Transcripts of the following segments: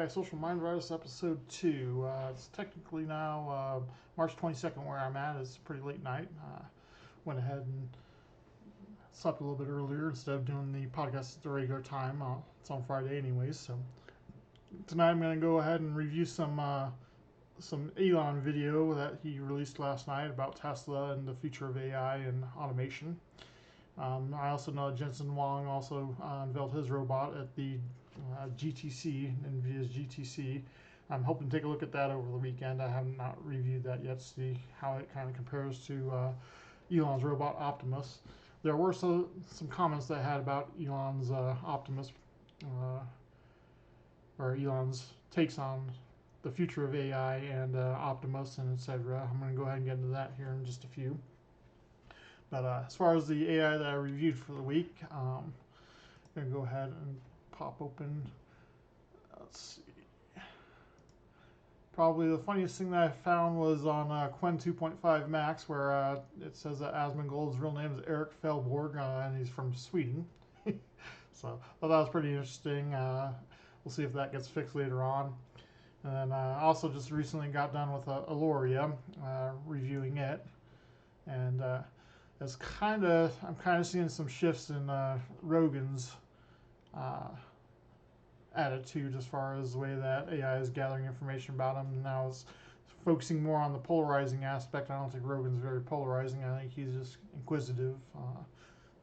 Social Mind Virus episode 2. It's technically now March 22nd where I'm at. It's pretty late night. Went ahead and slept a little bit earlier instead of doing the podcast at the regular time. It's on Friday anyways. So tonight I'm going to go ahead and review some Elon video that he released last night about Tesla and the future of AI and automation. I also know Jensen Huang also unveiled his robot at the GTC, NVIDIA's GTC. I'm hoping to take a look at that over the weekend. I have not reviewed that yet to see how it kind of compares to Elon's robot Optimus. There were some comments that I had about Elon's Optimus, or Elon's takes on the future of AI and Optimus and etc. I'm going to go ahead and get into that here in just a few. But as far as the AI that I reviewed for the week, I'm going to go ahead and pop open. Let's see. Probably the funniest thing that I found was on Qwen 2.5 Max, where it says that Asmongold's real name is Eric Felborg, and he's from Sweden. So I thought that was pretty interesting. We'll see if that gets fixed later on. And then also just recently got done with Aloria, reviewing it. And I'm kind of seeing some shifts in Rogan's attitude as far as the way that AI is gathering information about him. Now it's focusing more on the polarizing aspect. I don't think Rogan's very polarizing. I think he's just inquisitive.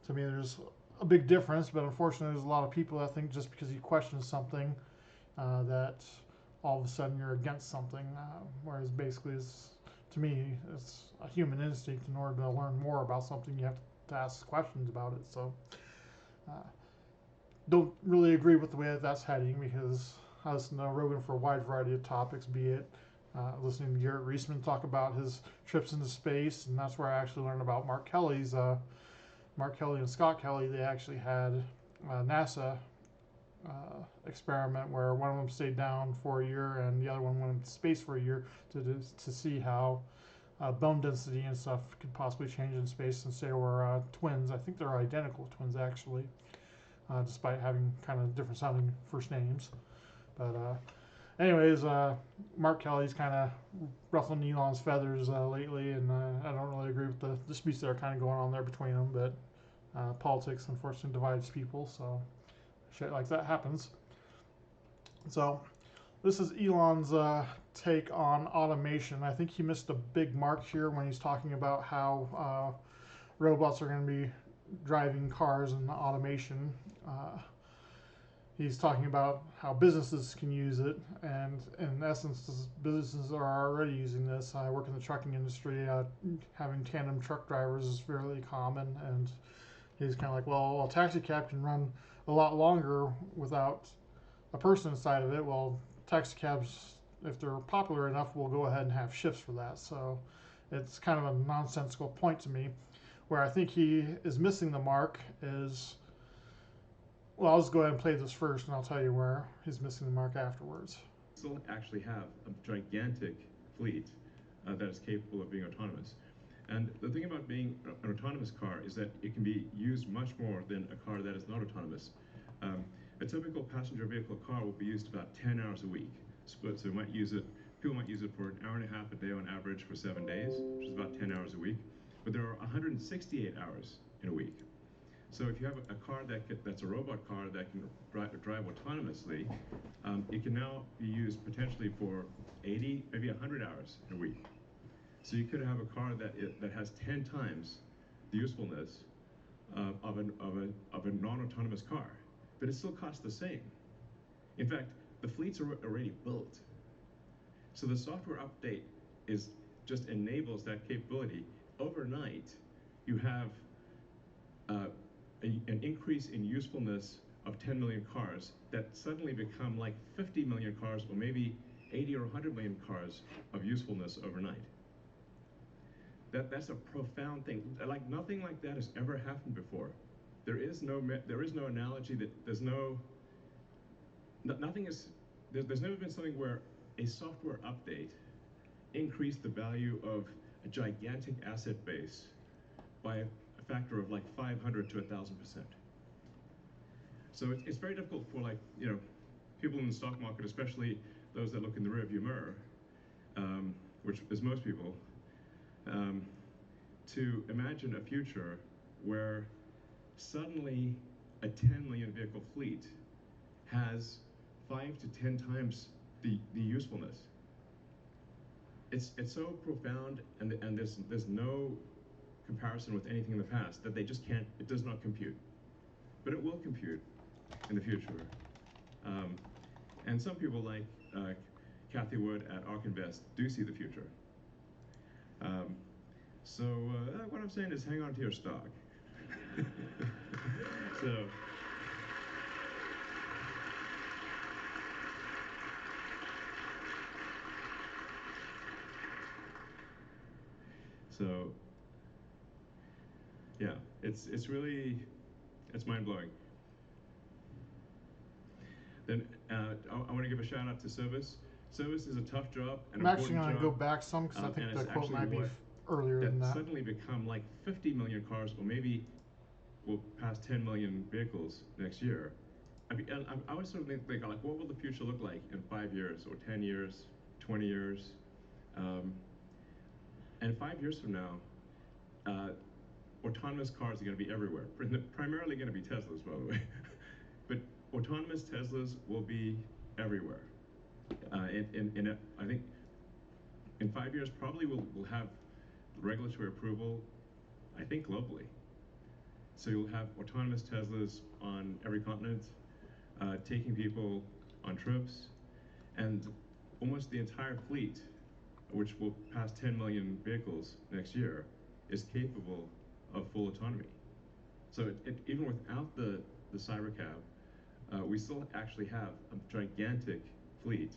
To me, there's a big difference, but unfortunately, there's a lot of people that think just because you question something that all of a sudden you're against something, whereas basically to me, it's a human instinct. In order to learn more about something, you have to ask questions about it. So, don't really agree with the way that that's heading, because I listen to Rogan for a wide variety of topics, be it listening to Garrett Reisman talk about his trips into space, and that's where I actually learned about Mark Kelly and Scott Kelly. They actually had a NASA experiment where one of them stayed down for a year and the other one went into space for a year to see how bone density and stuff could possibly change in space, since they were twins. I think they're identical twins actually, despite having kind of different sounding first names. But anyways, Mark Kelly's kind of ruffling Elon's feathers lately, and I don't really agree with the disputes that are kind of going on there between them. But politics unfortunately divides people, so shit like that happens. So this is Elon's take on automation. I think he missed a big mark here when he's talking about how robots are going to be driving cars and automation. He's talking about how businesses can use it, and in essence, businesses are already using this. I work in the trucking industry. Having tandem truck drivers is fairly common, and he's kind of like, well, a taxi cab can run a lot longer without a person inside of it. Well, taxi cabs, if they're popular enough, will go ahead and have shifts for that. So it's kind of a nonsensical point to me. Where I think he is missing the mark is, well, I'll just go ahead and play this first, and I'll tell you where he's missing the mark afterwards. Still actually have a gigantic fleet that is capable of being autonomous. And the thing about being an autonomous car is that it can be used much more than a car that is not autonomous. A typical passenger vehicle car will be used about 10 hours a week. So people might use it for an hour and a half a day on average for 7 days, which is about 10 hours a week. But there are 168 hours in a week. So if you have a car that's a robot car that can drive autonomously, it can now be used potentially for 80, maybe 100 hours in a week. So you could have a car that has 10 times the usefulness of a non-autonomous car, but it still costs the same. In fact, the fleets are already built. So the software update just enables that capability. Overnight, you have an increase in usefulness of 10 million cars that suddenly become like 50 million cars, or maybe 80 or 100 million cars of usefulness overnight. That's a profound thing. Like nothing like that has ever happened before. There is no analogy that there's never been something where a software update increased the value of a gigantic asset base by a factor of like 500 to 1,000%. So it's very difficult for people in the stock market, especially those that look in the rearview mirror, which is most people, to imagine a future where suddenly a 10 million vehicle fleet has 5 to 10 times the usefulness. It's so profound, and there's no comparison with anything in the past that they just can't. It does not compute, but it will compute in the future. And some people like Kathy Wood at ARK Invest do see the future. So what I'm saying is, hang on to your stock. So yeah, it's really mind-blowing. Then I want to give a shout out to Service. Service is a tough job, an I'm actually important going to job. go back some because I think and the it's quote actually might be what earlier than that. Suddenly become like 50 million cars, or maybe we'll pass 10 million vehicles next year. I was sort of thinking, like, what will the future look like in 5 years, or 10 years, 20 years? And 5 years from now, autonomous cars are going to be everywhere. Primarily going to be Teslas, by the way. But autonomous Teslas will be everywhere. I think in 5 years, probably we'll have regulatory approval, I think globally. So you'll have autonomous Teslas on every continent, taking people on trips, and almost the entire fleet, which will pass 10 million vehicles next year, is capable of full autonomy. So even without the Cybercab, we still actually have a gigantic fleet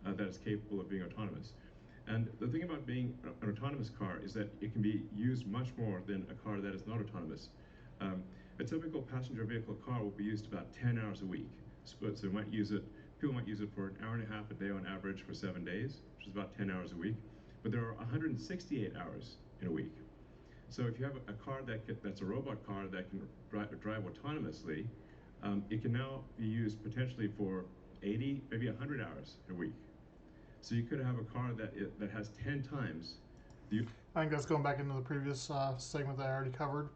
that is capable of being autonomous. And the thing about being an autonomous car is that it can be used much more than a car that is not autonomous. A typical passenger vehicle car will be used about 10 hours a week. So people might use it for an hour and a half a day on average for 7 days, which is about 10 hours a week. But there are 168 hours in a week. So if you have a car that's a robot car that can drive autonomously, it can now be used potentially for 80, maybe 100 hours a week. So you could have a car that has 10 times the... I think that's going back into the previous segment that I already covered.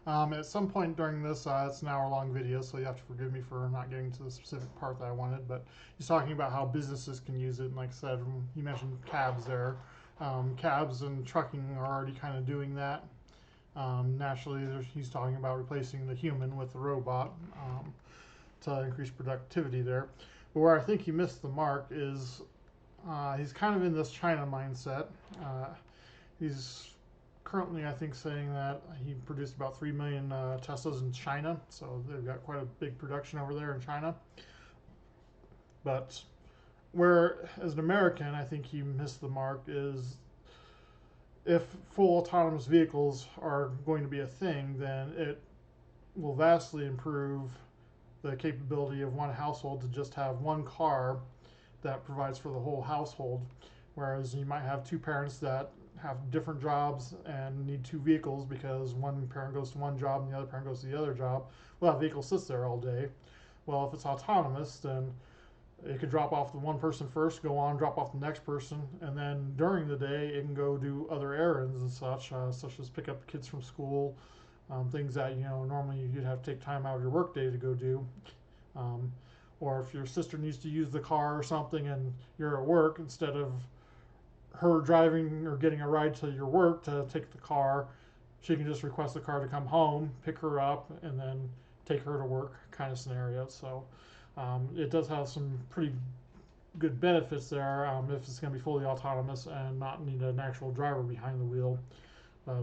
At some point during this, it's an hour-long video, so you have to forgive me for not getting to the specific part that I wanted, but he's talking about how businesses can use it, and like I said, you mentioned cabs there. Cabs and trucking are already kind of doing that. Naturally, he's talking about replacing the human with the robot to increase productivity there. But where I think he missed the mark is he's kind of in this China mindset. He's currently, I think, saying that he produced about 3 million Teslas in China, so they've got quite a big production over there in China. But where, as an American, I think he missed the mark is if full autonomous vehicles are going to be a thing, then it will vastly improve the capability of one household to just have one car that provides for the whole household, whereas you might have two parents that have different jobs and need two vehicles because one parent goes to one job and the other parent goes to the other job. Well, that vehicle sits there all day. Well, if it's autonomous, then it could drop off the one person first, go on, drop off the next person, and then during the day it can go do other errands and such as pick up kids from school, things that normally you'd have to take time out of your work day to go do. Or if your sister needs to use the car or something and you're at work, instead of her driving or getting a ride to your work to take the car, she can just request the car to come home, pick her up, and then take her to work kind of scenario. So it does have some pretty good benefits there if it's going to be fully autonomous and not need an actual driver behind the wheel. But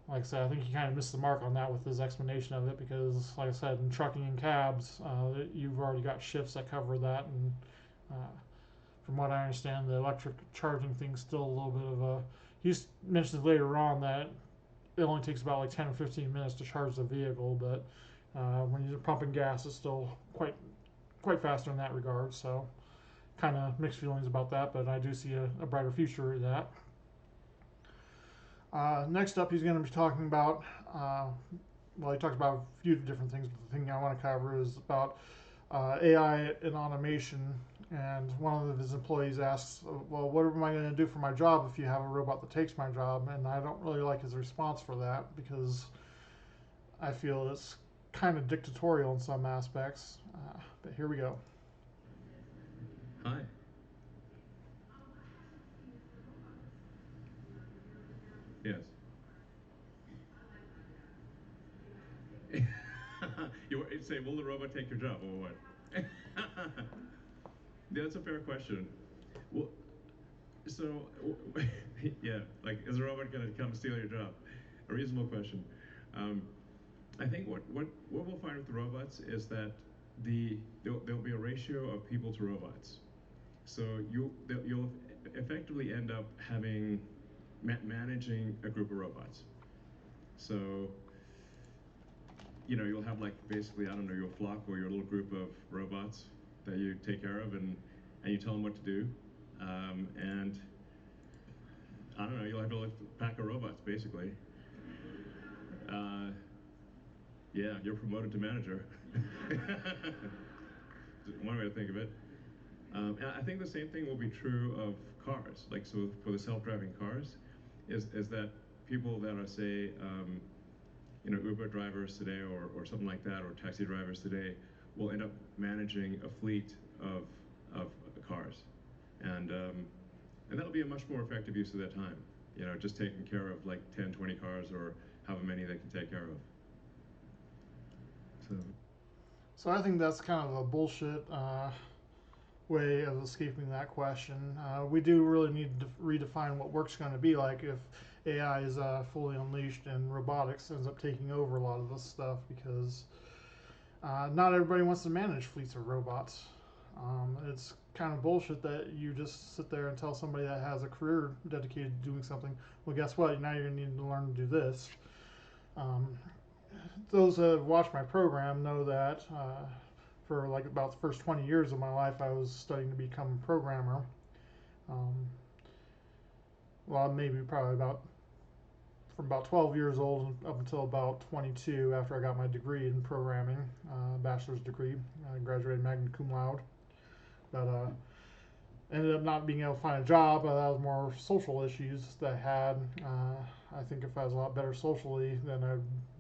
like I said, I think he kind of missed the mark on that with his explanation of it because, like I said, in trucking and cabs, you've already got shifts that cover that. And from what I understand, the electric charging thing's still a little bit of a... He mentions later on that it only takes about like 10 or 15 minutes to charge the vehicle, but when you're pumping gas, it's still quite faster in that regard. So kind of mixed feelings about that, but I do see a brighter future in that. Next up, he's going to be talking about, well, he talks about a few different things, but the thing I want to cover is about AI in automation, and one of his employees asks, "Well, what am I going to do for my job if you have a robot that takes my job?" And I don't really like his response for that because I feel it's kind of dictatorial in some aspects. But here we go. Hi. Yes. You say, will the robot take your job or what? That's a fair question. Well, so, yeah, like, is a robot going to come steal your job? A reasonable question. Um, I think what we'll find with the robots is that there'll be a ratio of people to robots. So you'll effectively end up having managing a group of robots. So you'll have, like, basically, I don't know, your flock or your little group of robots that you take care of, and you tell them what to do, and I don't know, you'll have a pack of robots basically. Yeah, you're promoted to manager. One way to think of it. And I think the same thing will be true of cars. Like, so for the self-driving cars, is that people that are, say, Uber drivers today, or something like that, or taxi drivers today, will end up managing a fleet of cars, and that'll be a much more effective use of their time. Just taking care of like 10, 20 cars, or however many they can take care of. So. So I think that's kind of a bullshit way of escaping that question. We do really need to redefine what work's going to be like if AI is fully unleashed and robotics ends up taking over a lot of this stuff, because not everybody wants to manage fleets of robots. It's kind of bullshit that you just sit there and tell somebody that has a career dedicated to doing something, well, guess what? Now you're going to need to learn to do this. Those that have watched my program know that for like about the first 20 years of my life, I was studying to become a programmer. Well, maybe probably from about 12 years old up until about 22, after I got my degree in programming, bachelor's degree. I graduated magna cum laude. But ended up not being able to find a job. That was more social issues that I had. I think if I was a lot better socially, then I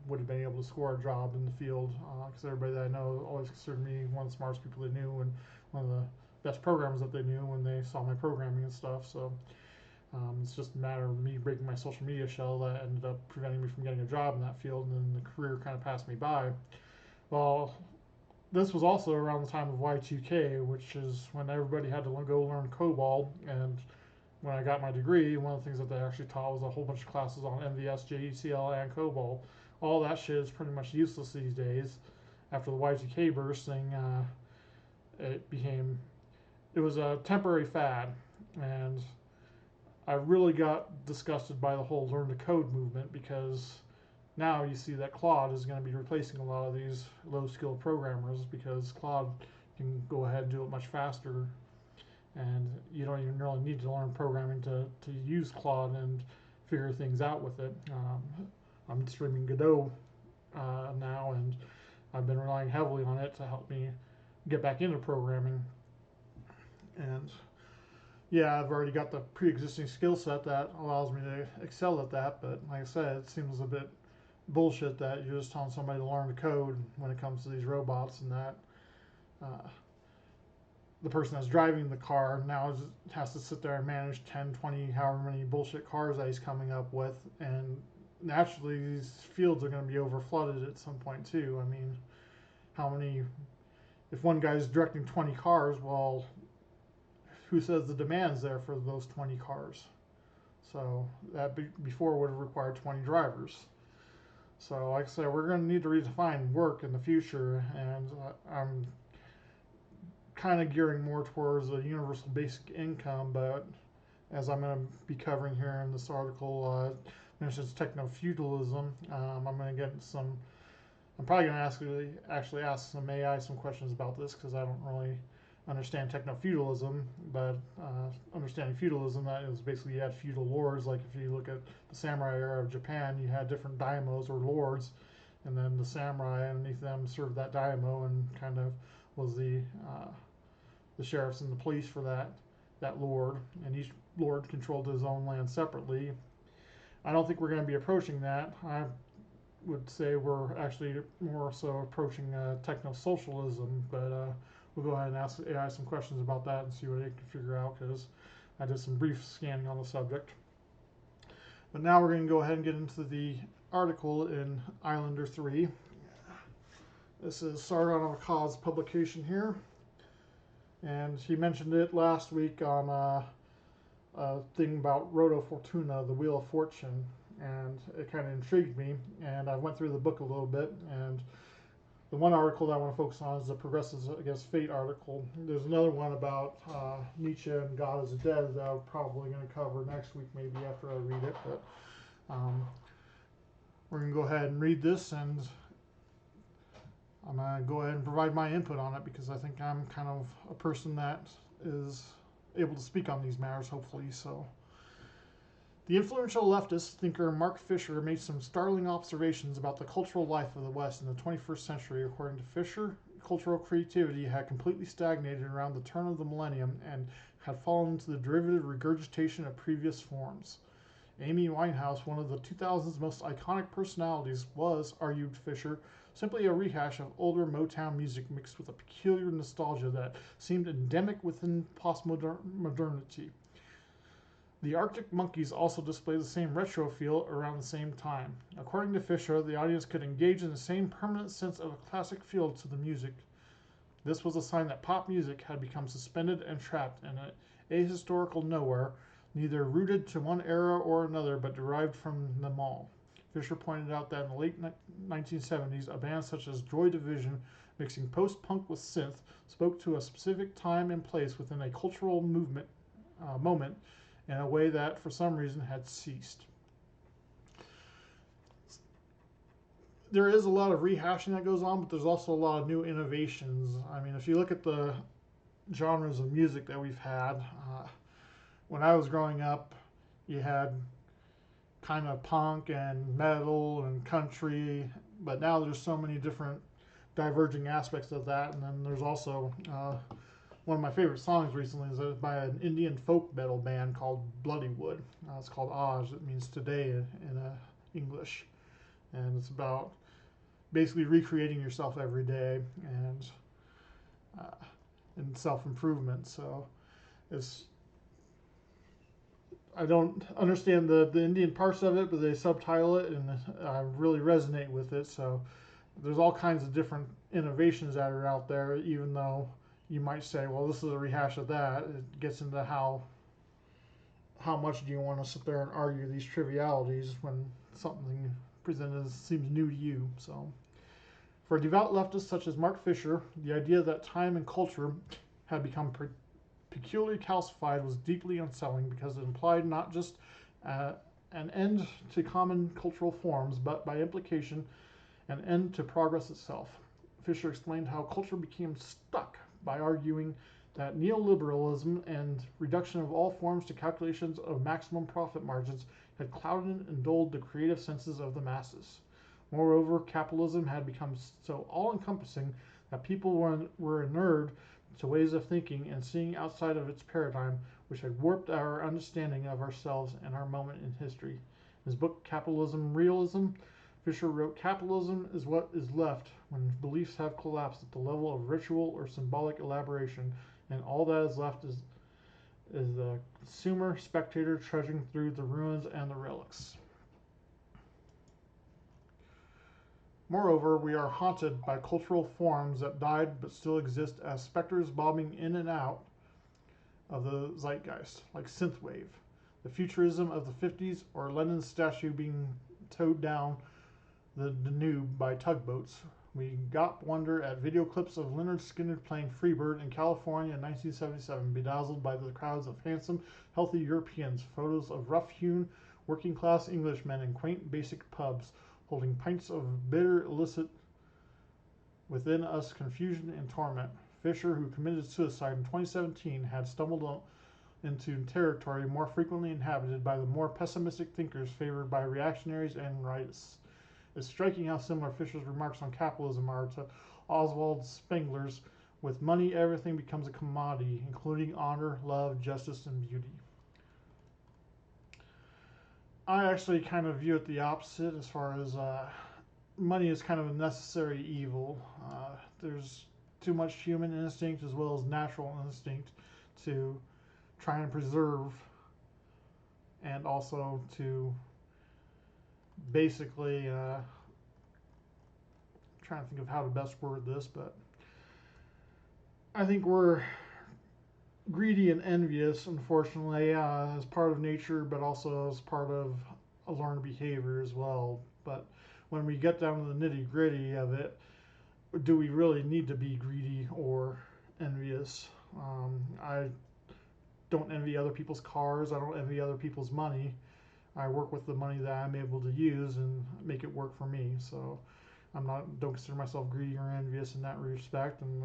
would have been able to score a job in the field, because everybody that I know always considered me one of the smartest people they knew and one of the best programmers that they knew when they saw my programming and stuff. So it's just a matter of me breaking my social media shell that ended up preventing me from getting a job in that field, and then the career kind of passed me by. Well, this was also around the time of Y2K, which is when everybody had to go learn COBOL. And when I got my degree, one of the things that they actually taught was a whole bunch of classes on MVS, JECL, and COBOL. All that shit is pretty much useless these days. After the Y2K bursting, it was a temporary fad, and I really got disgusted by the whole learn to code movement, because now you see that Claude is going to be replacing a lot of these low-skilled programmers, because Claude can go ahead and do it much faster, and you don't even really need to learn programming to use Claude and figure things out with it. I'm streaming Godot now, and I've been relying heavily on it to help me get back into programming. And yeah, I've already got the pre-existing skill set that allows me to excel at that, but like I said, it seems a bit bullshit that you're just telling somebody to learn to code when it comes to these robots, and that the person that's driving the car now has to sit there and manage 10, 20, however many bullshit cars that he's coming up with, and naturally these fields are going to be over flooded at some point too. I mean, if one guy's directing 20 cars, well, who says the demand's there for those 20 cars? So that before would have required 20 drivers. So like I said, we're going to need to redefine work in the future, and I'm kind of gearing more towards a universal basic income, but as I'm going to be covering here in this article, mentions techno-feudalism. I'm going to I'm probably going to actually ask some AI some questions about this, because I don't really understand techno-feudalism, but understanding feudalism, that is basically you had feudal lords. Like if you look at the samurai era of Japan, you had different daimyos or lords, and then the samurai underneath them served that daimyo and kind of was the sheriffs and the police for that lord, and each lord controlled his own land separately. I don't think we're going to be approaching that. I would say we're actually more so approaching techno-socialism, but we'll go ahead and ask AI some questions about that and see what it can figure out, because I did some brief scanning on the subject. But now we're going to go ahead and get into the article in Islander 3. This is Sargon of Akkad's publication here, and he mentioned it last week on a thing about Roto Fortuna, the Wheel of Fortune, and it kind of intrigued me, and I went through the book a little bit, and the one article that I want to focus on is the Progressives Against Fate article. There's another one about Nietzsche and God is Dead that I'm probably going to cover next week, maybe after I read it, but we're going to go ahead and read this, and I'm going to go ahead and provide my input on it, because I think I'm kind of a person that is able to speak on these matters, hopefully. So, the influential leftist thinker Mark Fisher made some startling observations about the cultural life of the West in the 21st century. According to Fisher, cultural creativity had completely stagnated around the turn of the millennium and had fallen into the derivative regurgitation of previous forms. Amy Winehouse, one of the 2000's most iconic personalities, was, argued Fisher, simply a rehash of older Motown music mixed with a peculiar nostalgia that seemed endemic within postmodernity. The Arctic Monkeys also displayed the same retro feel around the same time. According to Fisher, the audience could engage in the same permanent sense of a classic feel to the music. This was a sign that pop music had become suspended and trapped in an ahistorical nowhere, neither rooted to one era or another, but derived from them all. Fisher pointed out that in the late 1970s, a band such as Joy Division, mixing post-punk with synth, spoke to a specific time and place within a cultural moment in a way that, for some reason, had ceased. There is a lot of rehashing that goes on, but there's also a lot of new innovations. I mean, if you look at the genres of music that we've had, when I was growing up, you had kind of punk and metal and country, but now there's so many different diverging aspects of that. And then there's also one of my favorite songs recently is by an Indian folk metal band called Bloodywood. It's called Aj. It means today in English, and it's about basically recreating yourself every day and self-improvement. So it's, I don't understand the Indian parts of it, but they subtitle it, and I really resonate with it. So there's all kinds of different innovations that are out there, even though you might say, well, this is a rehash of that. It gets into how much do you want to sit there and argue these trivialities when something presented seems new to you. So for devout leftists such as Mark Fisher, the idea that time and culture had become peculiarly calcified was deeply unsettling, because it implied not just an end to common cultural forms, but by implication an end to progress itself. Fisher explained how culture became stuck by arguing that neoliberalism and reduction of all forms to calculations of maximum profit margins had clouded and dulled the creative senses of the masses. Moreover, capitalism had become so all-encompassing that people were inured to ways of thinking and seeing outside of its paradigm, which had warped our understanding of ourselves and our moment in history. In his book, Capitalism Realism, Fisher wrote, "Capitalism is what is left when beliefs have collapsed at the level of ritual or symbolic elaboration, and all that is left is the consumer spectator trudging through the ruins and the relics." Moreover, we are haunted by cultural forms that died but still exist as specters bobbing in and out of the zeitgeist, like synthwave, the futurism of the 50s, or Lenin's statue being towed down the Danube by tugboats. We got wonder at video clips of Lynyrd Skynyrd playing Freebird in California in 1977, bedazzled by the crowds of handsome, healthy Europeans, photos of rough-hewn, working-class Englishmen in quaint, basic pubs, holding pints of bitter illicit. Within us, confusion and torment. Fisher, who committed suicide in 2017, had stumbled into territory more frequently inhabited by the more pessimistic thinkers favored by reactionaries and rightists. It's striking how similar Fisher's remarks on capitalism are to Oswald Spengler's With money, everything becomes a commodity, including honor, love, justice, and beauty. I actually kind of view it the opposite as far as money is kind of a necessary evil. There's too much human instinct as well as natural instinct to try and preserve, and also to basically trying to think of how to best word this, but I think we're greedy and envious, unfortunately, as part of nature, but also as part of a learned behavior as well. But when we get down to the nitty gritty of it, do we really need to be greedy or envious? I don't envy other people's cars. I don't envy other people's money. I work with the money that I'm able to use and make it work for me. So don't consider myself greedy or envious in that respect. And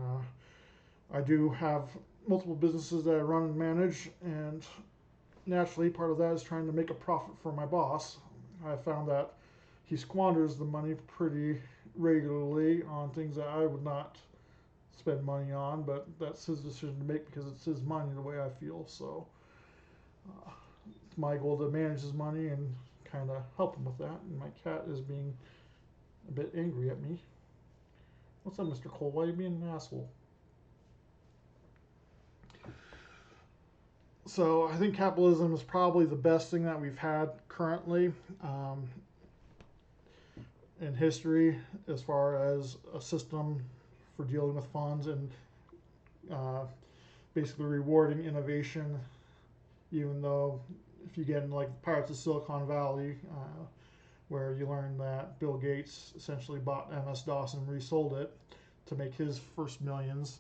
I do have multiple businesses that I run and manage, and naturally, part of that is trying to make a profit for my boss. I found that he squanders the money pretty regularly on things that I would not spend money on, but that's his decision to make because it's his money the way I feel. So it's my goal to manage his money and kind of help him with that. And my cat is being a bit angry at me. What's up, Mr. Cole? Why are you being an asshole? So I think capitalism is probably the best thing that we've had currently in history as far as a system for dealing with funds and basically rewarding innovation, even though if you get in like Pirates of Silicon Valley, where you learn that Bill Gates essentially bought MS-DOS and resold it to make his first millions.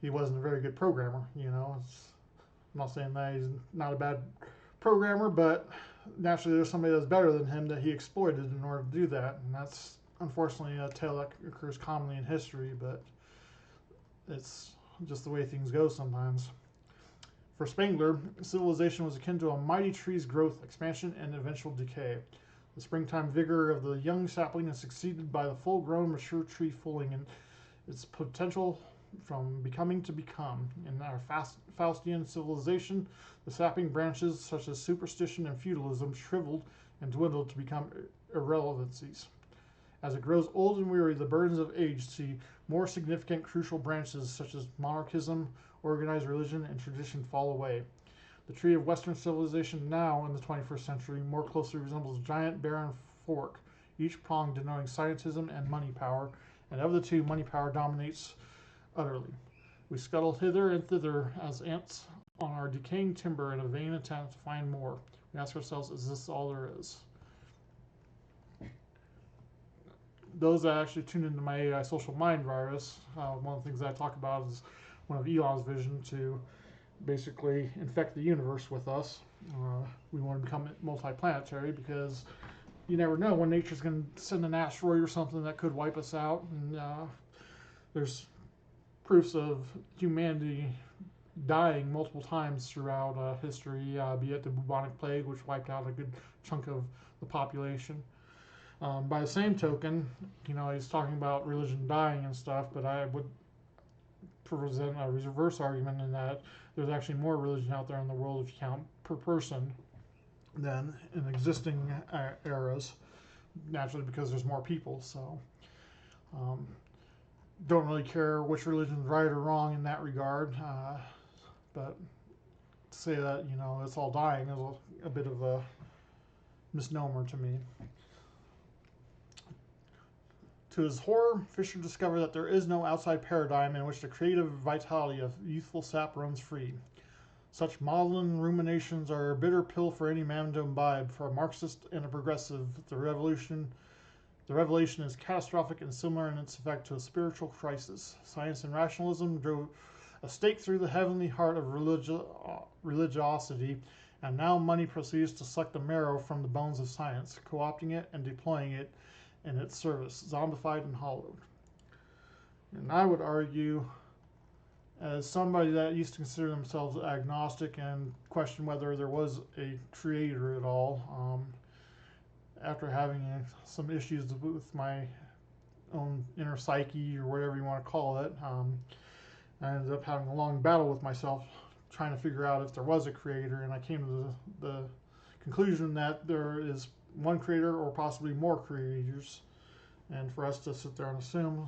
He wasn't a very good programmer, you know. I'm not saying that he's not a bad programmer, but naturally there's somebody that's better than him that he exploited in order to do that, and that's unfortunately a tale that occurs commonly in history, but it's just the way things go sometimes. For Spengler, civilization was akin to a mighty tree's growth, expansion, and eventual decay. The springtime vigor of the young sapling is succeeded by the full-grown, mature tree fulling in its potential from becoming to become. In our Faustian civilization, the sapping branches, such as superstition and feudalism, shriveled and dwindled to become irrelevancies. As it grows old and weary, the burdens of age see more significant, crucial branches such as monarchism, organized religion, and tradition fall away. The tree of Western civilization now, in the 21st century, more closely resembles a giant barren fork, each prong denoting scientism and money power, and of the two, money power dominates utterly. We scuttle hither and thither as ants on our decaying timber in a vain attempt to find more. We ask ourselves, is this all there is? Those that actually tune into my AI Social Mind virus, one of the things that I talk about is one of Elon's vision to basically infect the universe with us. We want to become multi-planetary because you never know when nature's going to send an asteroid or something that could wipe us out. And there's proofs of humanity dying multiple times throughout history, be it the bubonic plague, which wiped out a good chunk of the population. By the same token, you know, he's talking about religion dying and stuff, but I would present a reverse argument in that there's actually more religion out there in the world if you count per person than in existing eras, naturally because there's more people. So don't really care which religion's right or wrong in that regard, but to say that, you know, it's all dying is a bit of a misnomer to me. To his horror, Fisher discovered that there is no outside paradigm in which the creative vitality of youthful sap runs free. Such maudlin ruminations are a bitter pill for any man to imbibe. For a Marxist and a progressive, the revelation is catastrophic and similar in its effect to a spiritual crisis. Science and rationalism drove a stake through the heavenly heart of religiosity, and now money proceeds to suck the marrow from the bones of science, co-opting it and deploying it in its service, zombified and hollowed. And I would argue, as somebody that used to consider themselves agnostic and question whether there was a creator at all, after having some issues with my own inner psyche or whatever you want to call it. I ended up having a long battle with myself trying to figure out if there was a creator, and I came to the conclusion that there is one creator or possibly more creators. And for us to sit there and assume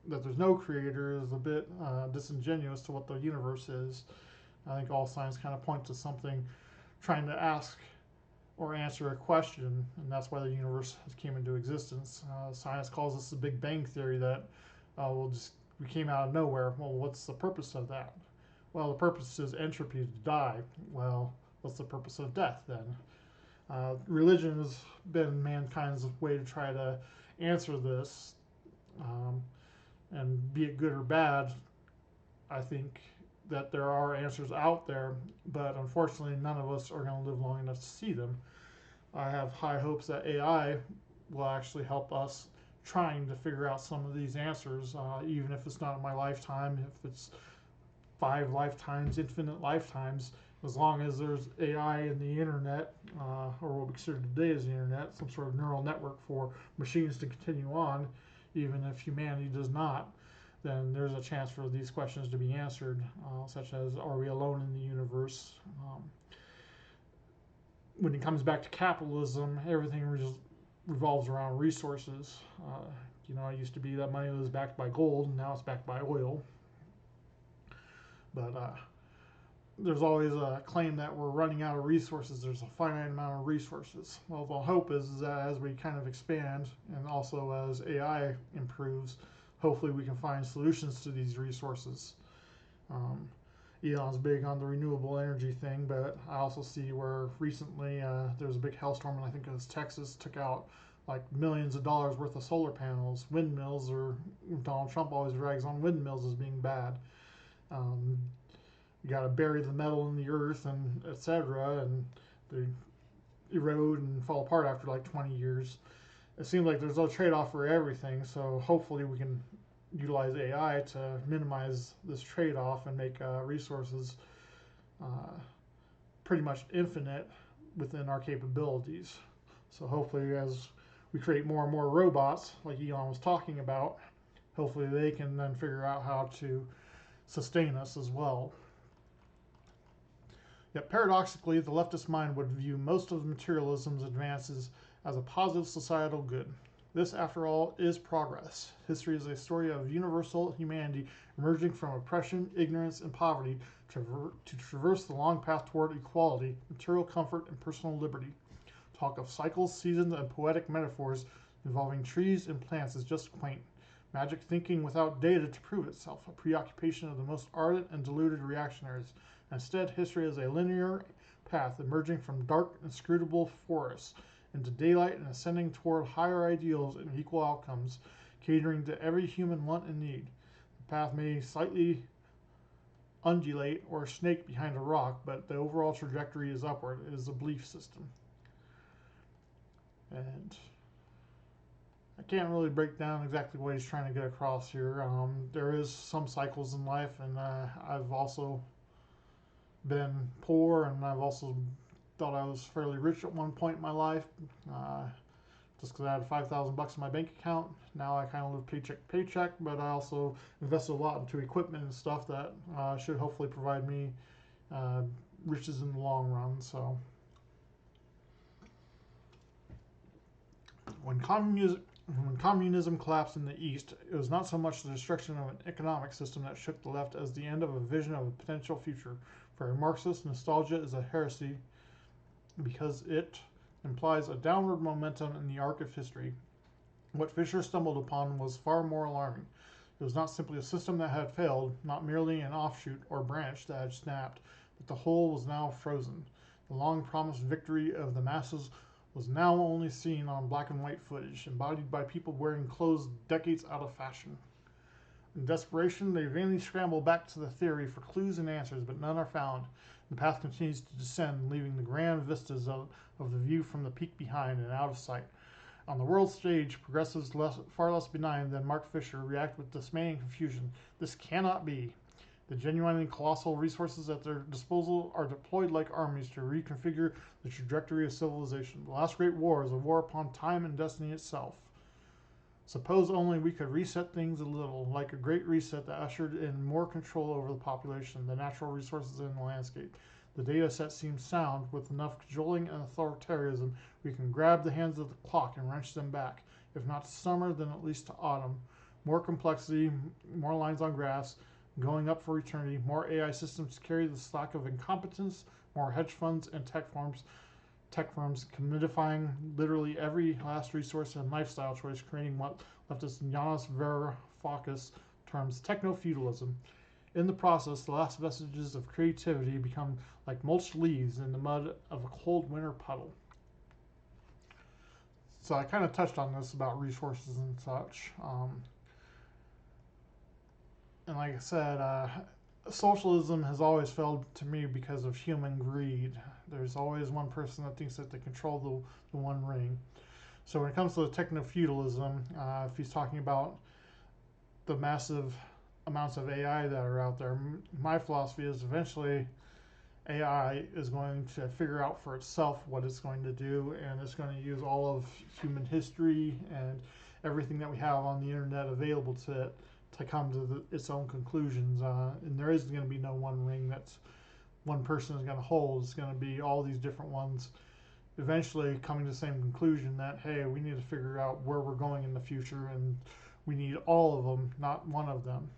that there's no creator is a bit disingenuous to what the universe is. I think all science kind of points to something trying to ask or answer a question, and that's why the universe came into existence. Science calls this the Big Bang Theory, that we came out of nowhere. Well, what's the purpose of that? Well, the purpose is entropy, to die. Well, what's the purpose of death then? Religion has been mankind's way to try to answer this, and be it good or bad, I think that there are answers out there, but unfortunately, none of us are going to live long enough to see them. I have high hopes that AI will actually help us trying to figure out some of these answers, even if it's not in my lifetime, if it's 5 lifetimes, infinite lifetimes. As long as there's AI in the internet, or what we consider today as the internet, some sort of neural network for machines to continue on, even if humanity does not, then there's a chance for these questions to be answered, such as, are we alone in the universe? When it comes back to capitalism, everything revolves around resources. It used to be that money was backed by gold, and now it's backed by oil. But there's always a claim that we're running out of resources. There's a finite amount of resources. Well, the hope is that as we kind of expand, and also as AI improves, hopefully we can find solutions to these resources. Elon's big on the renewable energy thing, but I also see where recently there was a big hailstorm, and I think it was Texas, took out like millions of dollars worth of solar panels. Windmills, or Donald Trump always rags on windmills as being bad. You got to bury the metal in the earth, and etc., and they erode and fall apart after like 20 years. It seems like there's no trade-off for everything, so hopefully we can utilize AI to minimize this trade-off and make resources pretty much infinite within our capabilities. So hopefully, as we create more and more robots, like Elon was talking about, hopefully they can then figure out how to sustain us as well. Yet paradoxically, the leftist mind would view most of materialism's advances as a positive societal good. This, after all, is progress. History is a story of universal humanity emerging from oppression, ignorance, and poverty to traverse the long path toward equality, material comfort, and personal liberty. Talk of cycles, seasons, and poetic metaphors involving trees and plants is just quaint. Magic thinking without data to prove itself, a preoccupation of the most ardent and deluded reactionaries. Instead, history is a linear path emerging from dark, inscrutable forests into daylight and ascending toward higher ideals and equal outcomes, catering to every human want and need. The path may slightly undulate or snake behind a rock, but the overall trajectory is upward. It is a belief system. And I can't really break down exactly what he's trying to get across here. There is some cycles in life, and I've also been poor, and I've also thought I was fairly rich at one point in my life, just because I had $5,000 in my bank account. Now I kind of live paycheck to paycheck, but I also invested a lot into equipment and stuff that should hopefully provide me riches in the long run. So when communism collapsed in the East, it was not so much the destruction of an economic system that shook the left as the end of a vision of a potential future. For a Marxist, nostalgia is a heresy because it implies a downward momentum in the arc of history. What Fisher stumbled upon was far more alarming. It was not simply a system that had failed, not merely an offshoot or branch that had snapped, but the whole was now frozen. The long-promised victory of the masses was now only seen on black and white footage, embodied by people wearing clothes decades out of fashion. In desperation, they vainly scramble back to the theory for clues and answers, but none are found. The path continues to descend, leaving the grand vistas of the view from the peak behind and out of sight. On the world stage, progressives far less benign than Mark Fisher react with dismay and confusion. This cannot be. The genuinely colossal resources at their disposal are deployed like armies to reconfigure the trajectory of civilization. The last great war is a war upon time and destiny itself. Suppose only we could reset things a little, like a great reset that ushered in more control over the population, the natural resources, and the landscape. The data set seems sound. With enough cajoling and authoritarianism, we can grab the hands of the clock and wrench them back. If not to summer, then at least to autumn. More complexity, more lines on graphs, going up for eternity, more AI systems to carry the slack of incompetence, more hedge funds and tech firms commodifying literally every last resource and lifestyle choice, creating what leftist Yanis Varoufakis terms techno-feudalism. In the process, the last vestiges of creativity become like mulched leaves in the mud of a cold winter puddle. So I kind of touched on this about resources and such. And like I said, socialism has always failed to me because of human greed. There's always one person that thinks that they control the one ring. So when it comes to techno-feudalism, if he's talking about the massive amounts of AI that are out there, my philosophy is eventually AI is going to figure out for itself what it's going to do, and it's going to use all of human history and everything that we have on the internet available to it to come to its own conclusions. And there isn't going to be no one ring that's one person is going to hold. It's going to be all these different ones eventually coming to the same conclusion that, hey, we need to figure out where we're going in the future, and we need all of them, not one of them.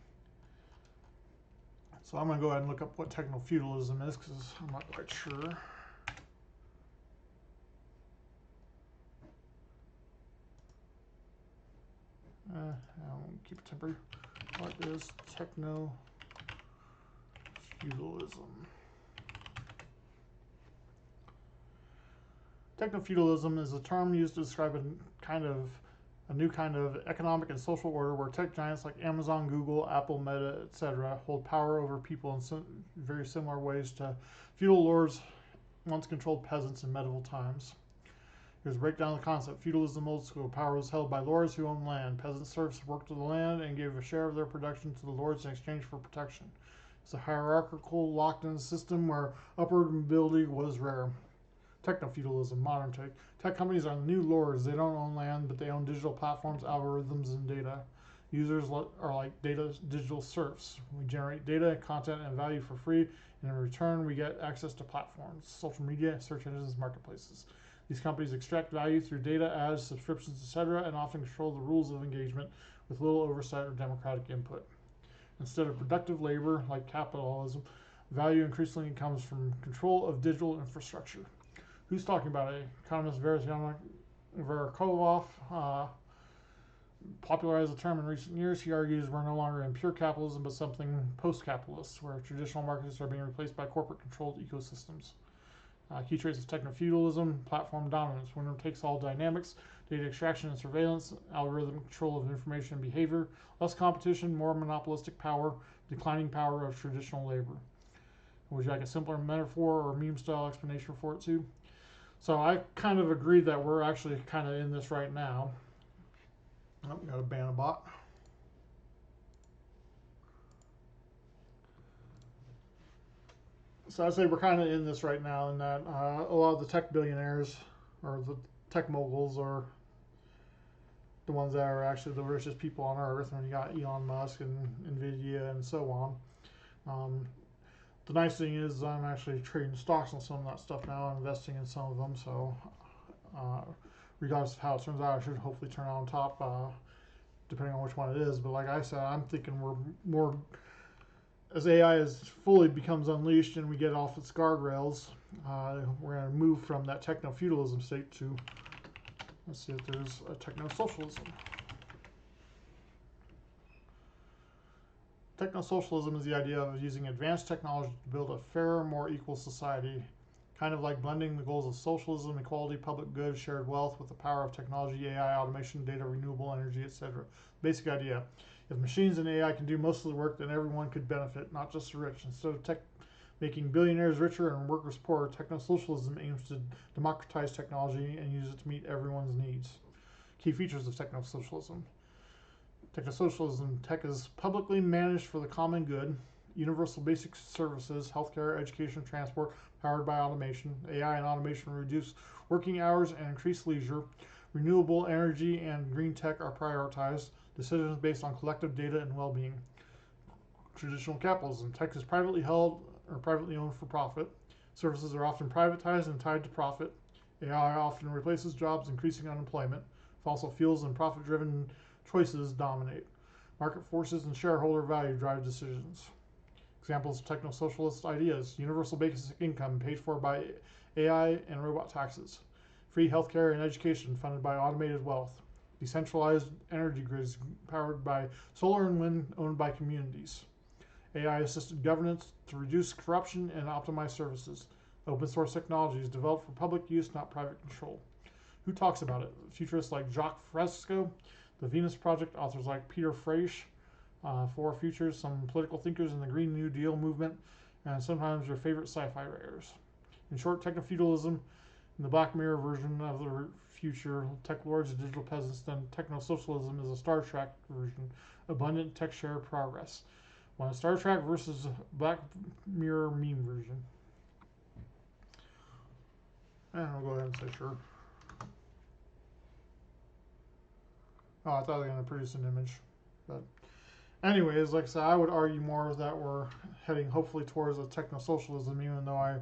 So I'm going to go ahead and look up what techno-feudalism is because I'm not quite sure. I'll keep it temporary. What is techno-feudalism? Techno-feudalism is a term used to describe a new kind of economic and social order where tech giants like Amazon, Google, Apple, Meta, etc. hold power over people in very similar ways to feudal lords once controlled peasants in medieval times. Here's a breakdown of the concept. Feudalism old school. Power was held by lords who owned land. Peasant serfs worked the land and gave a share of their production to the lords in exchange for protection. It's a hierarchical, locked-in system where upward mobility was rare. Techno-feudalism, modern tech. Tech companies are the new lords. They don't own land, but they own digital platforms, algorithms, and data. Users are like digital serfs. We generate data, content, and value for free, and in return, we get access to platforms, social media, search engines, marketplaces. These companies extract value through data, ads, subscriptions, etc., and often control the rules of engagement with little oversight or democratic input. Instead of productive labor, like capitalism, value increasingly comes from control of digital infrastructure. Who's talking about it? Economist Varoufakis popularized the term in recent years. He argues we're no longer in pure capitalism, but something post-capitalist, where traditional markets are being replaced by corporate-controlled ecosystems. Key traits of techno-feudalism: platform dominance, winner-takes-all dynamics, data extraction and surveillance, algorithm control of information and behavior, less competition, more monopolistic power, declining power of traditional labor. Would you like a simpler metaphor or meme-style explanation for it too? So I kind of agree that we're actually kind of in this right now. Oh, we got a ban a bot. So I'd say we're kind of in this right now in that a lot of the tech billionaires or the tech moguls are the ones that are actually the richest people on earth. When you got Elon Musk and Nvidia and so on. The nice thing is I'm actually trading stocks on some of that stuff now, investing in some of them. So regardless of how it turns out, I should hopefully turn out on top, depending on which one it is. But like I said, I'm thinking we're more, as AI fully becomes unleashed and we get off its guardrails, we're going to move from that techno-feudalism state to, let's see if there's a techno-socialism. Techno-socialism is the idea of using advanced technology to build a fairer, more equal society, kind of like blending the goals of socialism, equality, public good, shared wealth with the power of technology, AI, automation, data, renewable energy, etc. Basic idea. If machines and AI can do most of the work, then everyone could benefit, not just the rich. Instead of making billionaires richer and workers poorer, techno-socialism aims to democratize technology and use it to meet everyone's needs. Key features of techno-socialism. Techno-socialism: tech is publicly managed for the common good. Universal basic services, healthcare, education, transport, powered by automation. AI and automation reduce working hours and increase leisure. Renewable energy and green tech are prioritized. Decisions based on collective data and well-being. Traditional capitalism. Tech is privately held or privately owned for profit. Services are often privatized and tied to profit. AI often replaces jobs, increasing unemployment. Fossil fuels and profit-driven choices dominate. Market forces and shareholder value drive decisions. Examples of techno-socialist ideas: universal basic income paid for by AI and robot taxes. Free healthcare and education funded by automated wealth. Decentralized energy grids powered by solar and wind owned by communities. AI-assisted governance to reduce corruption and optimize services. Open source technologies developed for public use, not private control. Who talks about it? Futurists like Jacques Fresco, the Venus Project, authors like Peter Fraiche, For Futures, some political thinkers in the Green New Deal movement, and sometimes your favorite sci-fi writers. In short, techno-feudalism, in the Black Mirror version of the future, tech lords and digital peasants, then techno-socialism is a Star Trek version, abundant tech share progress. One Star Trek versus Black Mirror meme version. And I'll go ahead and say sure. Oh, I thought they were going to produce an image. But anyways, like I said, I would argue more that we're heading hopefully towards a techno-socialism, even though I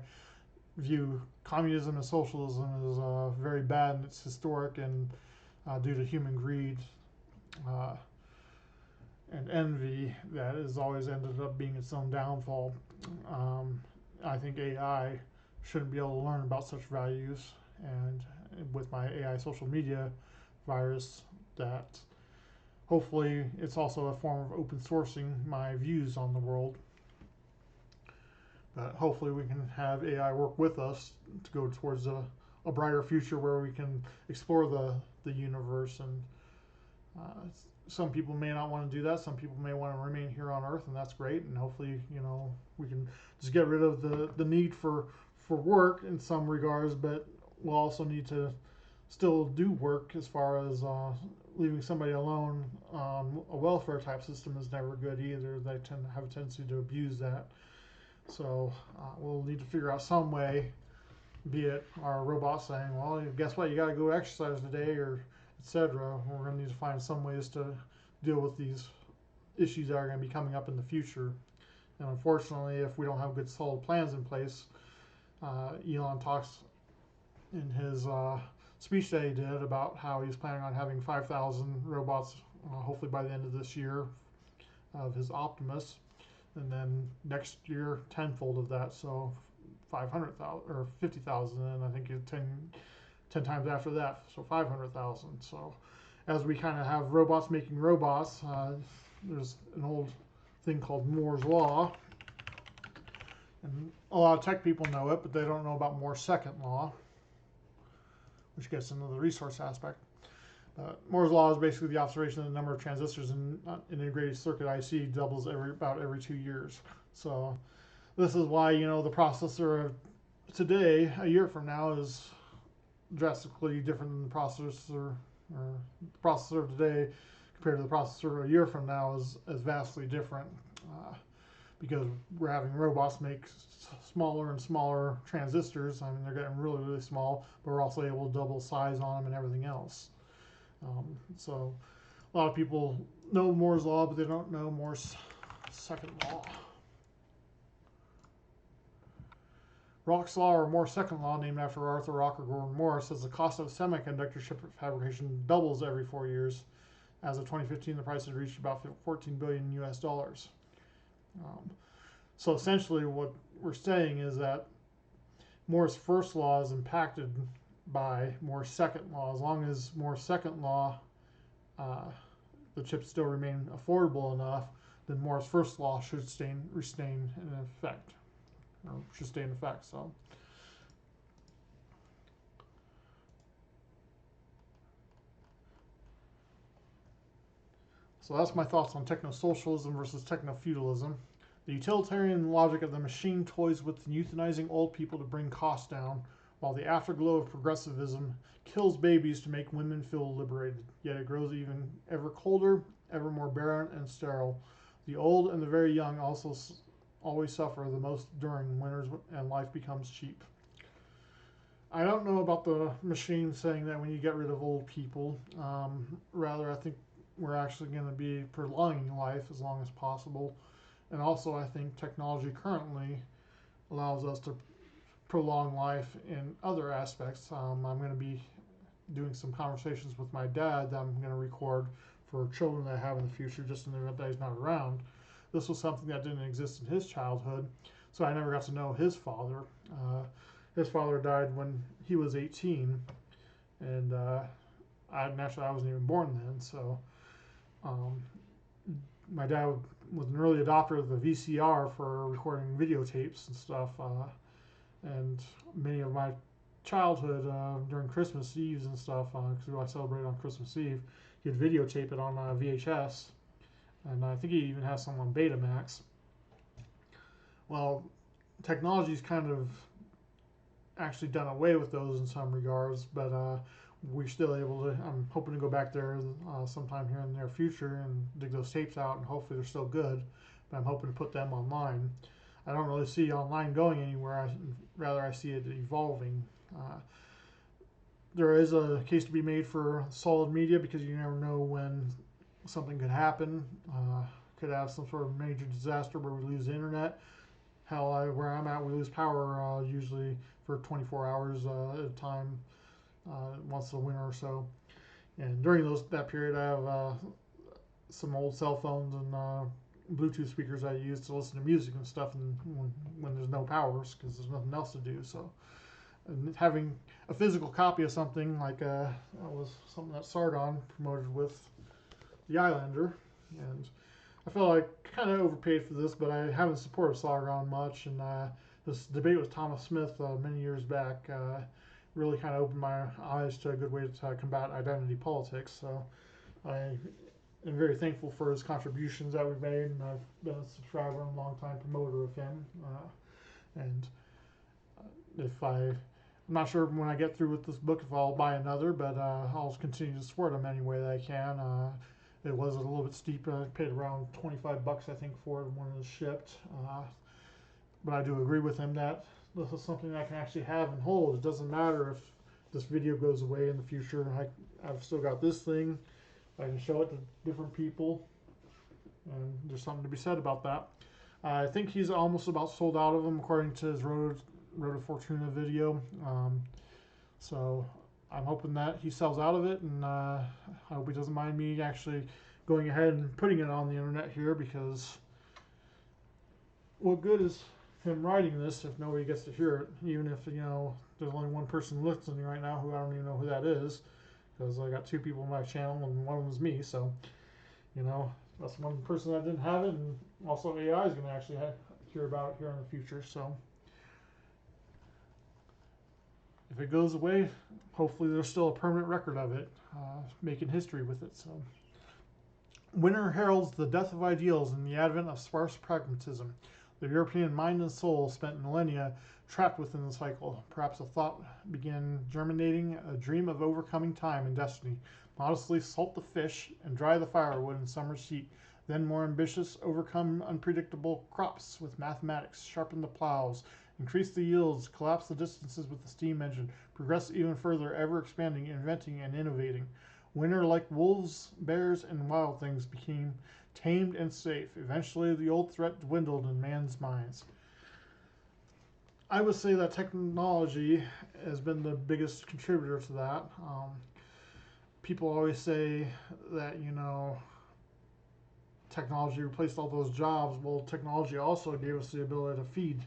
view communism and socialism as very bad and it's historic and due to human greed and envy that has always ended up being its own downfall. I think AI shouldn't be able to learn about such values, and with my AI social media virus, that hopefully it's also a form of open sourcing my views on the world. But hopefully we can have AI work with us to go towards a brighter future where we can explore the universe. And some people may not want to do that. Some people may want to remain here on Earth, and that's great. And hopefully, we can just get rid of the need for work in some regards, but we'll also need to still do work as far as leaving somebody alone. A welfare type system is never good either. They tend to have a tendency to abuse that. So we'll need to figure out some way, be it our robots saying, well, guess what, you got to go exercise today, or etc. We're going to need to find some ways to deal with these issues that are going to be coming up in the future. And unfortunately, if we don't have good solid plans in place, Elon talks in his speech that he did about how he's planning on having 5,000 robots, hopefully by the end of this year, of his Optimus. And then next year, tenfold of that, so 500,000 or 50,000, and I think 10 times after that, so 500,000. So as we kind of have robots making robots, there's an old thing called Moore's Law, and a lot of tech people know it, but they don't know about Moore's second law, which gets into the resource aspect. Moore's Law is basically the observation that the number of transistors in an integrated circuit IC doubles about every 2 years. So this is why, the processor of today, a year from now, is drastically different than the processor of today compared to the processor a year from now is vastly different, because we're having robots make smaller and smaller transistors. I mean, they're getting really, really small, but we're also able to double size on them and everything else. So a lot of people know Moore's Law, but they don't know Moore's second law. Rock's Law, or Moore's second law, named after Arthur Rock or Gordon Moore, says the cost of semiconductor chip fabrication doubles every 4 years. As of 2015, the price has reached about 14 billion US dollars. So essentially what we're saying is that Moore's first law is impacted by Moore's second law. As long as Moore's second law, the chips still remain affordable enough, then Moore's first law should stay in effect, or should stay in effect. So that's my thoughts on techno-socialism versus techno-feudalism. The utilitarian logic of the machine toys with euthanizing old people to bring costs down, while the afterglow of progressivism kills babies to make women feel liberated. Yet it grows even ever colder, ever more barren and sterile. The old and the very young always suffer the most during winters, and life becomes cheap. I don't know about the machine saying that when you get rid of old people. Rather, I think we're actually going to be prolonging life as long as possible. And also, I think technology currently allows us to prolong life in other aspects. I'm going to be doing some conversations with my dad that I'm going to record for children that I have in the future, just in the event that he's not around. This was something that didn't exist in his childhood, so I never got to know his father. His father died when he was 18, and naturally I wasn't even born then. So um, my dad was an early adopter of the VCR for recording videotapes and stuff, and many of my childhood during Christmas Eves and stuff, because I celebrated on Christmas Eve, he'd videotape it on VHS, and I think he even has some on Betamax. Well, technology's kind of actually done away with those in some regards, but we're still able to. I'm hoping to go back there sometime here in the near future and dig those tapes out, and hopefully they're still good. But I'm hoping to put them online. I don't really see online going anywhere. Rather, I see it evolving. There is a case to be made for solid media because you never know when something could happen. Could have some sort of major disaster where we lose the internet. Hell, where I'm at, we lose power usually for 24 hours at a time, once a winter or so. And during that period, I have some old cell phones and Bluetooth speakers I use to listen to music and stuff, and when there's no powers because there's nothing else to do. So, and having a physical copy of something like that was something that Sargon promoted with the Islander, and I felt like kind of overpaid for this, but I haven't supported Sargon much, and this debate with Thomas Smith many years back really kind of opened my eyes to a good way to combat identity politics. So I am very thankful for his contributions that we've made, and I've been a subscriber and long-time promoter of him. And if I'm not sure when I get through with this book if I'll buy another, but I'll continue to support him any way that I can. It was a little bit steep. I paid around $25, I think, for it when it was shipped. But I do agree with him that this is something I can actually have and hold. It doesn't matter if this video goes away in the future. I've still got this thing. I can show it to different people, and there's something to be said about that. I think he's almost about sold out of them, according to his Road to Fortuna video. So I'm hoping that he sells out of it, and I hope he doesn't mind me actually going ahead and putting it on the internet here, because what good is him writing this if nobody gets to hear it? Even if, there's only one person listening right now who I don't even know who that is, because I got two people on my channel and one of them is me. So, that's one person that didn't have it, and also AI is going to actually hear about it here in the future. So if it goes away, hopefully there's still a permanent record of it, making history with it. So, winter heralds the death of ideals and the advent of sparse pragmatism. The European mind and soul spent millennia trapped within the cycle. Perhaps a thought began germinating, a dream of overcoming time and destiny. Modestly salt the fish and dry the firewood in summer's heat. Then, more ambitious, overcome unpredictable crops with mathematics, sharpen the plows, increase the yields, collapse the distances with the steam engine, progress even further, ever expanding, inventing, and innovating. Winter, like wolves, bears, and wild things, became tamed and safe. Eventually, the old threat dwindled in man's minds. I would say that technology has been the biggest contributor to that. People always say that, technology replaced all those jobs. Well, technology also gave us the ability to feed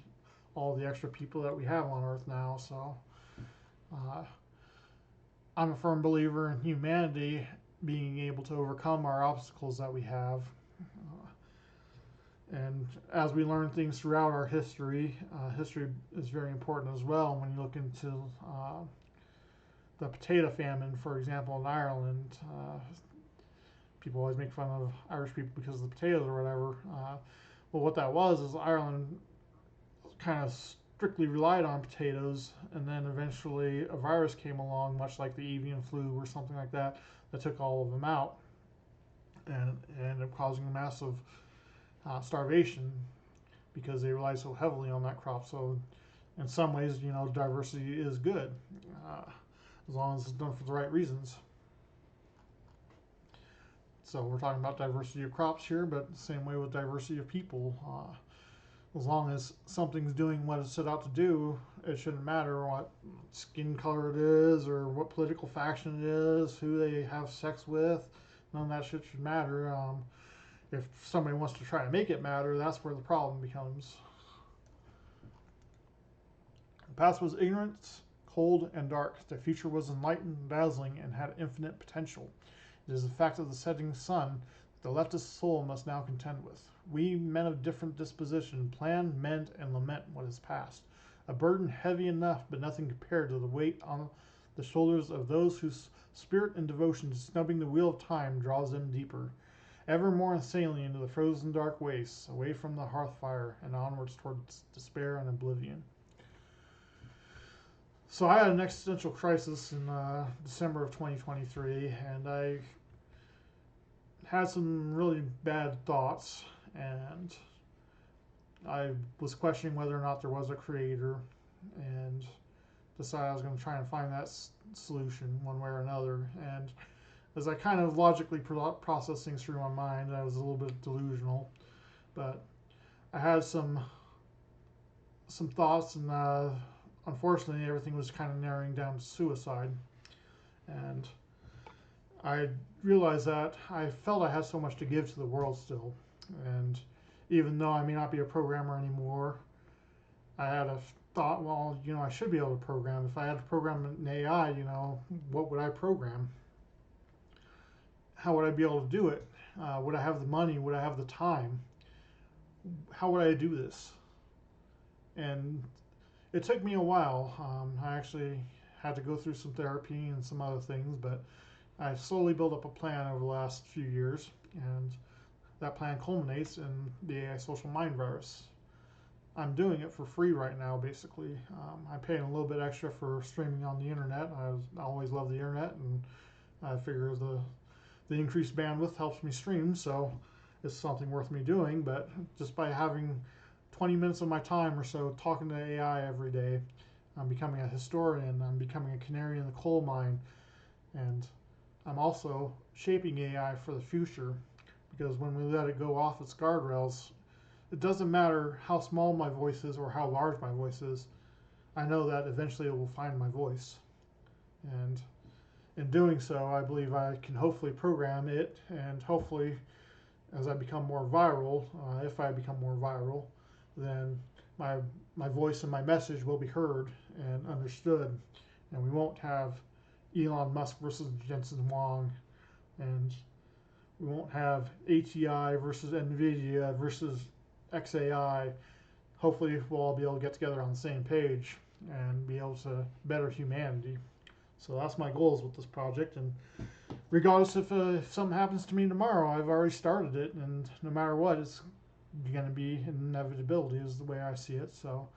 all the extra people that we have on Earth now. So I'm a firm believer in humanity being able to overcome our obstacles that we have. And as we learn things throughout our history, history is very important as well. When you look into the potato famine, for example, in Ireland, people always make fun of Irish people because of the potatoes or whatever. Well, what that was is Ireland kind of strictly relied on potatoes, and then eventually a virus came along, much like the avian flu or something like that, that took all of them out, and ended up causing a massive starvation because they relied so heavily on that crop. So in some ways, diversity is good, as long as it's done for the right reasons. So we're talking about diversity of crops here, but the same way with diversity of people. As long as something's doing what it's set out to do, it shouldn't matter what skin color it is or what political faction it is, who they have sex with. None of that shit should matter. If somebody wants to try to make it matter, that's where the problem becomes. The past was ignorance, cold, and dark. The future was enlightened, dazzling, and had infinite potential. It is the fact of the setting sun that the leftist soul must now contend with. We, men of different disposition, plan, mend, and lament what is past. A burden heavy enough, but nothing compared to the weight on the shoulders of those whose spirit and devotion to snubbing the wheel of time draws them deeper, ever more insanely into the frozen dark wastes, away from the hearth fire, and onwards towards despair and oblivion. So I had an existential crisis in December of 2023, and I had some really bad thoughts, and I was questioning whether or not there was a creator, and decided I was going to try and find that solution one way or another. And as I kind of logically processed things through my mind, I was a little bit delusional, but I had some thoughts, and unfortunately everything was kind of narrowing down to suicide. And I realized that I felt I had so much to give to the world still, and even though I may not be a programmer anymore, I had a thought, well, I should be able to program. If I had to program an AI, what would I program? How would I be able to do it? Would I have the money? Would I have the time? How would I do this? And it took me a while. I actually had to go through some therapy and some other things, but I slowly built up a plan over the last few years, and that plan culminates in the AI Social Mind Virus. I'm doing it for free right now, basically. I'm paying a little bit extra for streaming on the internet. I always love the internet, and I figure the increased bandwidth helps me stream, so it's something worth me doing. But just by having 20 minutes of my time or so talking to AI every day, I'm becoming a historian. I'm becoming a canary in the coal mine, and I'm also shaping AI for the future, because when we let it go off its guardrails, it doesn't matter how small my voice is or how large my voice is. I know that eventually it will find my voice. And in doing so, I believe I can hopefully program it, and hopefully as I become more viral, if I become more viral, then my voice and my message will be heard and understood, and we won't have Elon Musk versus Jensen Huang, and we won't have ATI versus NVIDIA versus XAI. Hopefully we'll all be able to get together on the same page and be able to better humanity. So that's my goals with this project, and regardless if something happens to me tomorrow, I've already started it, and no matter what, it's going to be an inevitability is the way I see it. So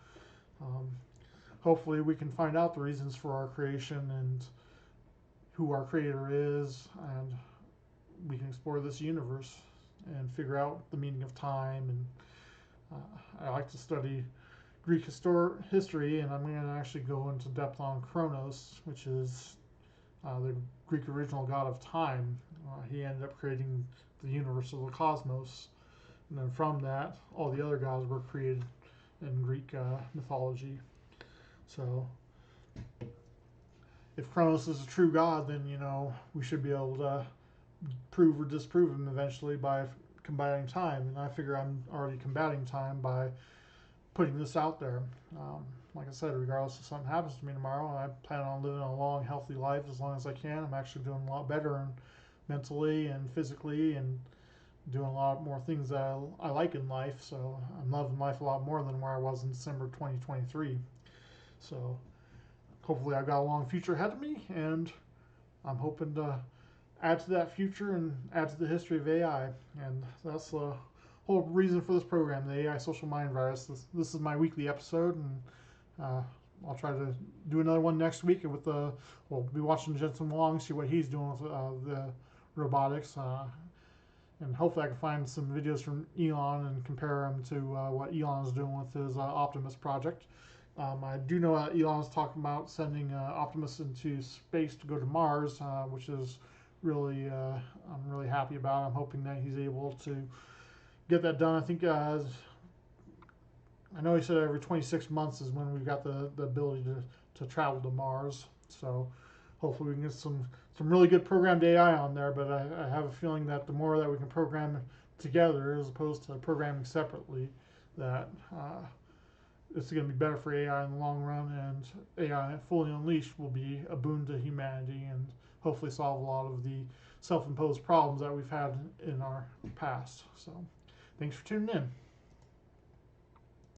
hopefully we can find out the reasons for our creation and who our creator is, and we can explore this universe and figure out the meaning of time. And I like to study Greek history, and I'm going to actually go into depth on Kronos, which is the Greek original god of time. He ended up creating the universe of the cosmos, and then from that, all the other gods were created in Greek mythology. So if Kronos is a true god, then we should be able to prove or disprove him eventually by combating time. And I figure I'm already combating time by putting this out there. Like I said, regardless if something happens to me tomorrow, I plan on living a long, healthy life as long as I can. I'm actually doing a lot better mentally and physically, and doing a lot more things that I like in life. So I'm loving life a lot more than where I was in December 2023. So hopefully I've got a long future ahead of me, and I'm hoping to add to that future and add to the history of AI. And that's the whole reason for this program, the AI Social Mind Virus. This is my weekly episode, and I'll try to do another one next week with we'll be watching Jensen Huang, see what he's doing with the robotics, and hopefully I can find some videos from Elon and compare them to what Elon's doing with his Optimus project, I do know Elon's talking about sending Optimus into space to go to Mars, which is really I'm really happy about. I'm hoping that he's able to get that done. I think I know he said every 26 months is when we've got the ability to travel to Mars. So hopefully we can get some really good programmed AI on there. But I have a feeling that the more that we can program together as opposed to programming separately, that it's going to be better for AI in the long run, and AI fully unleashed will be a boon to humanity and hopefully solve a lot of the self-imposed problems that we've had in our past. So thanks for tuning in.